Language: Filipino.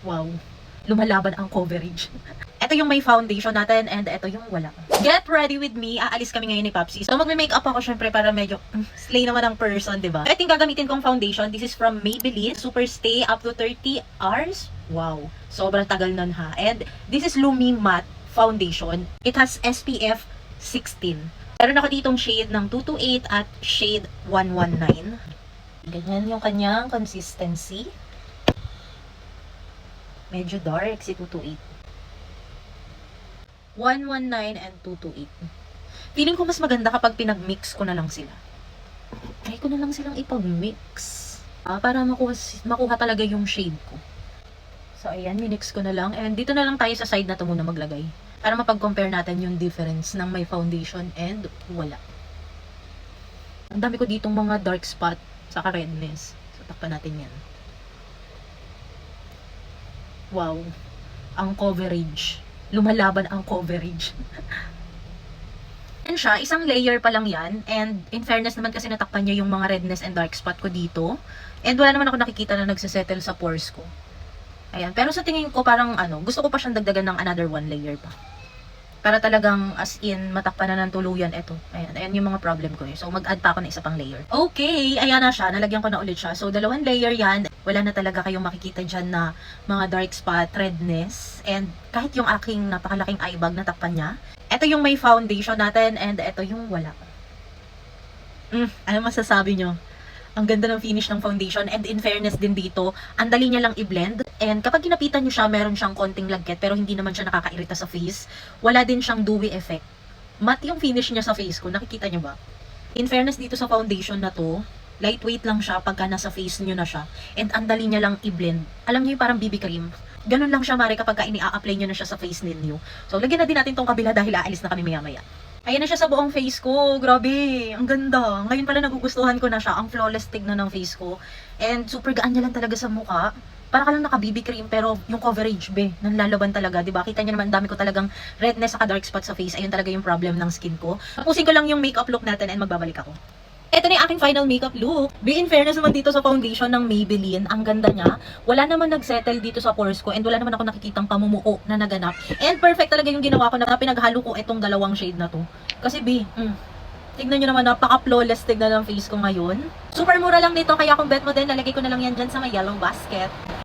Wow. Lumalaban ang coverage. Ito yung may foundation natin and ito yung wala. Get ready with me. Aalis kami ngayon ni Papsi. So magme-makeup ako syempre para medyo slay naman ang person, di ba? Ito yung gagamitin kong foundation. This is from Maybelline. Super Stay up to 30 hours. Wow. Sobrang tagal nun ha. And this is Lumi Matte Foundation. It has SPF 16. Meron ako ditong shade ng 228 at shade 119. Ganyan yung kanyang consistency. Medyo dark si 228. 119 and 228. Feeling ko mas maganda kapag pinag-mix ko na lang sila. Try ko na lang silang ipag-mix. Para makuha talaga yung shade ko. So, ayan, minix ko na lang. And dito na lang tayo sa side na to muna maglagay. Para mapag-compare natin yung difference ng may foundation and wala. Ang dami ko ditong mga dark spot saka redness. So, takpan natin yan. Wow. Ang coverage. Lumalaban ang coverage. And siya, isang layer pa lang yan. And in fairness naman kasi natakpan niya yung mga redness and dark spot ko dito. And wala naman ako nakikita na nagsisettle sa pores ko. Ayan. Pero sa tingin ko parang gusto ko pa siyang dagdagan ng another one layer pa. Para talagang as in matakpan na ng tuluyan ito. Ayan. Ayan yung mga problem ko eh. So mag-add pa ako ng isa pang layer. Okay. Ayan na siya. Nalagyan ko na ulit siya. So 2 layer yan. Wala na talaga kayong makikita dyan na mga dark spot, redness. And kahit yung aking napakalaking eye bag natakpan niya. Ito yung may foundation natin and ito yung wala. Ano masasabi nyo? Ang ganda ng finish ng foundation and in fairness din dito, ang dali niya lang i-blend. And kapag ginapitan nyo siya, meron siyang konting lagkit pero hindi naman siya nakakairita sa face. Wala din siyang dewy effect. Matte yung finish niya sa face ko, nakikita nyo ba? In fairness dito sa foundation na to, lightweight lang siya pagka nasa face nyo na siya. And ang dali niya lang i-blend. Alam niyo yung parang BB cream. Ganun lang siya mare kapag ini-apply nyo na siya sa face ninyo. So lagyan na din natin tong kabila dahil aalis na kami maya-maya. Ayan na siya sa buong face ko. Grabe, ang ganda. Ngayon pala nagugustuhan ko na siya. Ang flawless tignan ng face ko. And super gaan niya lang talaga sa mukha. Para ka lang naka-BB cream pero yung coverage, nanlalaban talaga. Diba? Kita niyo naman, dami ko talagang redness saka dark spot sa face. Ayun talaga yung problem ng skin ko. Tapusin ko lang yung makeup look natin and magbabalik ako. Ito na yung aking final makeup look. In fairness naman dito sa foundation ng Maybelline, ang ganda niya. Wala naman nagsettle dito sa pores ko and wala naman ako nakikitang pamumuo na naganap. And perfect talaga yung ginawa ko na pinaghalo ko itong dalawang shade na to. Kasi tignan nyo naman, napaka-flawless tignan ng face ko ngayon. Super mura lang nito, kaya kung bet mo din, lalagay ko na lang yan dyan sa may yellow basket.